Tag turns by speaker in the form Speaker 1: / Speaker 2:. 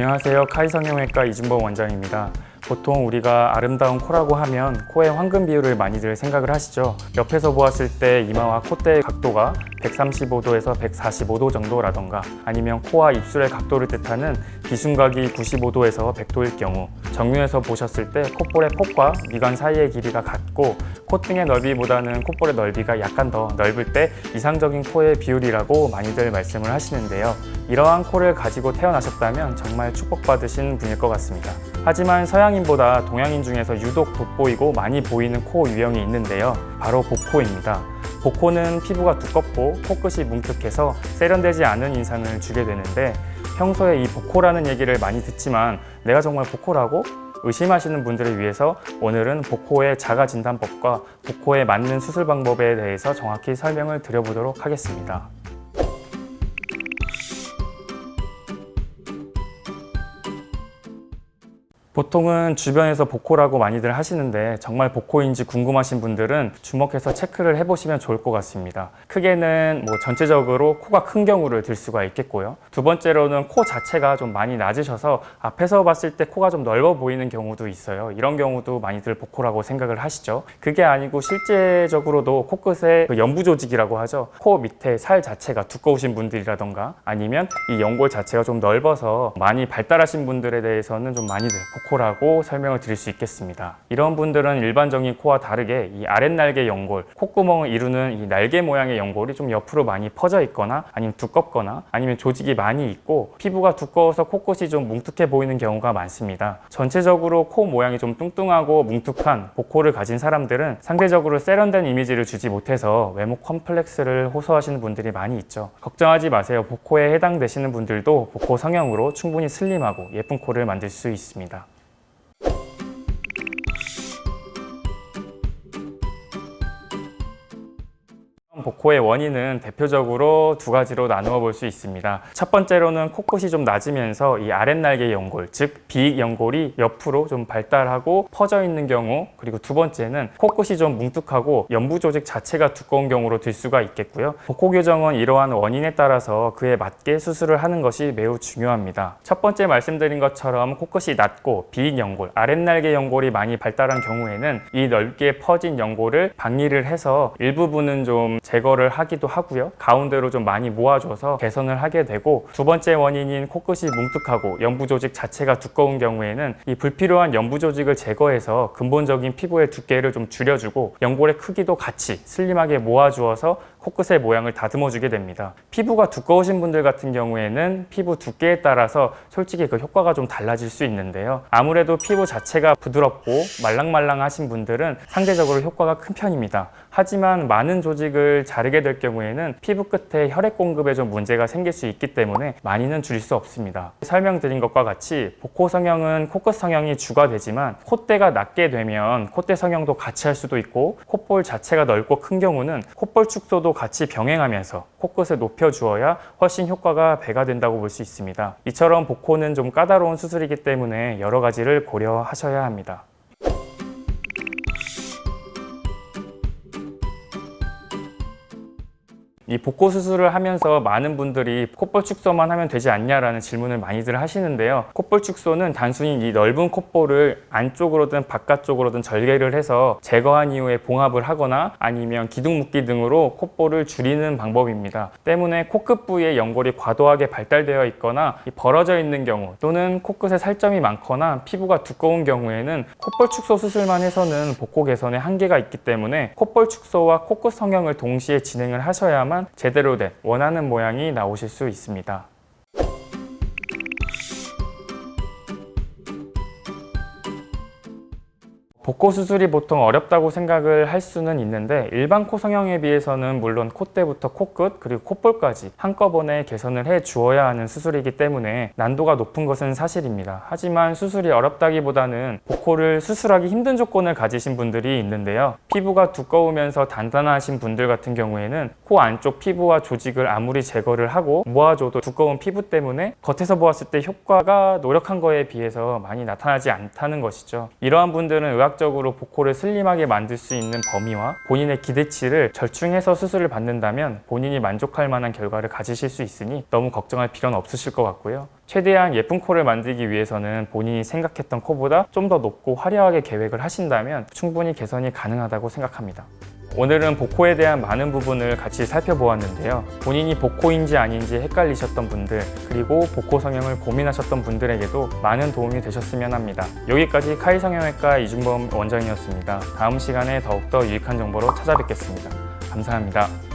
Speaker 1: 안녕하세요. 카이성형외과 이준범 원장입니다. 보통 우리가 아름다운 코라고 하면 코의 황금 비율을 많이들 생각을 하시죠. 옆에서 보았을 때 이마와 콧대의 각도가 135도에서 145도 정도라던가, 아니면 코와 입술의 각도를 뜻하는 비순각이 95도에서 100도일 경우, 정면에서 보셨을 때 콧볼의 폭과 미간 사이의 길이가 같고 콧등의 넓이보다는 콧볼의 넓이가 약간 더 넓을 때 이상적인 코의 비율이라고 많이들 말씀을 하시는데요. 이러한 코를 가지고 태어나셨다면 정말 축복받으신 분일 것 같습니다. 하지만 서양인보다 동양인 중에서 유독 돋보이고 많이 보이는 코 유형이 있는데요. 바로 복코입니다. 복코는 피부가 두껍고 코끝이 뭉툭해서 세련되지 않은 인상을 주게 되는데, 평소에 이 복코라는 얘기를 많이 듣지만 내가 정말 복코라고? 의심하시는 분들을 위해서 오늘은 복코의 자가진단법과 복코에 맞는 수술 방법에 대해서 정확히 설명을 드려보도록 하겠습니다. 보통은 주변에서 복코라고 많이들 하시는데, 정말 복코인지 궁금하신 분들은 주목해서 체크를 해보시면 좋을 것 같습니다. 크게는 전체적으로 코가 큰 경우를 들 수가 있겠고요. 두 번째로는 코 자체가 좀 많이 낮으셔서 앞에서 봤을 때 코가 좀 넓어 보이는 경우도 있어요. 이런 경우도 많이들 복코라고 생각을 하시죠. 그게 아니고 실제적으로도 코끝의 연부 조직이라고 하죠. 코 밑에 살 자체가 두꺼우신 분들이라던가, 아니면 이 연골 자체가 좀 넓어서 많이 발달하신 분들에 대해서는 좀 많이들 코라고 설명을 드릴 수 있겠습니다. 이런 분들은 일반적인 코와 다르게 이 아랫날개 연골, 콧구멍을 이루는 이 날개 모양의 연골이 좀 옆으로 많이 퍼져 있거나, 아니면 두껍거나, 아니면 조직이 많이 있고 피부가 두꺼워서 코끝이 좀 뭉툭해 보이는 경우가 많습니다. 전체적으로 코 모양이 좀 뚱뚱하고 뭉툭한 복코를 가진 사람들은 상대적으로 세련된 이미지를 주지 못해서 외모 컴플렉스를 호소하시는 분들이 많이 있죠. 걱정하지 마세요. 복코에 해당되시는 분들도 복코 성형으로 충분히 슬림하고 예쁜 코를 만들 수 있습니다. 복코의 원인은 대표적으로 두 가지로 나누어 볼 수 있습니다. 첫 번째로는 코끝이 좀 낮으면서 이 아랫날개 연골, 즉 비익 연골이 옆으로 좀 발달하고 퍼져 있는 경우, 그리고 두 번째는 코끝이 좀 뭉툭하고 연부 조직 자체가 두꺼운 경우로 들 수가 있겠고요. 복코 교정은 이러한 원인에 따라서 그에 맞게 수술을 하는 것이 매우 중요합니다. 첫 번째 말씀드린 것처럼 코끝이 낮고 비익 연골, 아랫날개 연골이 많이 발달한 경우에는 이 넓게 퍼진 연골을 박리를 해서 일부분은 좀 제거를 하기도 하고요. 가운데로 좀 많이 모아줘서 개선을 하게 되고, 두 번째 원인인 코끝이 뭉툭하고 연부 조직 자체가 두꺼운 경우에는 이 불필요한 연부 조직을 제거해서 근본적인 피부의 두께를 좀 줄여주고 연골의 크기도 같이 슬림하게 모아주어서 코끝의 모양을 다듬어주게 됩니다. 피부가 두꺼우신 분들 같은 경우에는 피부 두께에 따라서 솔직히 그 효과가 좀 달라질 수 있는데요. 아무래도 피부 자체가 부드럽고 말랑말랑하신 분들은 상대적으로 효과가 큰 편입니다. 하지만 많은 조직을 자르게 될 경우에는 피부 끝에 혈액 공급에 좀 문제가 생길 수 있기 때문에 많이는 줄일 수 없습니다. 설명드린 것과 같이 복코 성형은 코끝 성형이 주가 되지만, 콧대가 낮게 되면 콧대 성형도 같이 할 수도 있고, 콧볼 자체가 넓고 큰 경우는 콧볼 축소도 같이 병행하면서 코끝을 높여주어야 훨씬 효과가 배가 된다고 볼 수 있습니다. 이처럼 복코는 좀 까다로운 수술이기 때문에 여러 가지를 고려하셔야 합니다. 이 복코 수술을 하면서 많은 분들이 콧볼 축소만 하면 되지 않냐라는 질문을 많이들 하시는데요. 콧볼 축소는 단순히 이 넓은 콧볼을 안쪽으로든 바깥쪽으로든 절개를 해서 제거한 이후에 봉합을 하거나 아니면 기둥 묶기 등으로 콧볼을 줄이는 방법입니다. 때문에 코끝 부위의 연골이 과도하게 발달되어 있거나 벌어져 있는 경우, 또는 코끝에 살점이 많거나 피부가 두꺼운 경우에는 콧볼 축소 수술만 해서는 복코 개선에 한계가 있기 때문에 콧볼 축소와 코끝 성형을 동시에 진행을 하셔야만 제대로 된 원하는 모양이 나오실 수 있습니다. 복코 수술이 보통 어렵다고 생각을 할 수는 있는데, 일반 코 성형에 비해서는 물론 콧대부터 코끝 그리고 콧볼까지 한꺼번에 개선을 해 주어야 하는 수술이기 때문에 난도가 높은 것은 사실입니다. 하지만 수술이 어렵다기보다는 복코를 수술하기 힘든 조건을 가지신 분들이 있는데요. 피부가 두꺼우면서 단단하신 분들 같은 경우에는 코 안쪽 피부와 조직을 아무리 제거를 하고 모아줘도 두꺼운 피부 때문에 겉에서 보았을 때 효과가 노력한 거에 비해서 많이 나타나지 않다는 것이죠. 이러한 분들은 의학 의학적으로 복코를 슬림하게 만들 수 있는 범위와 본인의 기대치를 절충해서 수술을 받는다면 본인이 만족할 만한 결과를 가지실 수 있으니 너무 걱정할 필요는 없으실 것 같고요. 최대한 예쁜 코를 만들기 위해서는 본인이 생각했던 코보다 좀 더 높고 화려하게 계획을 하신다면 충분히 개선이 가능하다고 생각합니다. 오늘은 복코에 대한 많은 부분을 같이 살펴보았는데요. 본인이 복코인지 아닌지 헷갈리셨던 분들, 그리고 복코 성형을 고민하셨던 분들에게도 많은 도움이 되셨으면 합니다. 여기까지 카이 성형외과 이준범 원장이었습니다. 다음 시간에 더욱더 유익한 정보로 찾아뵙겠습니다. 감사합니다.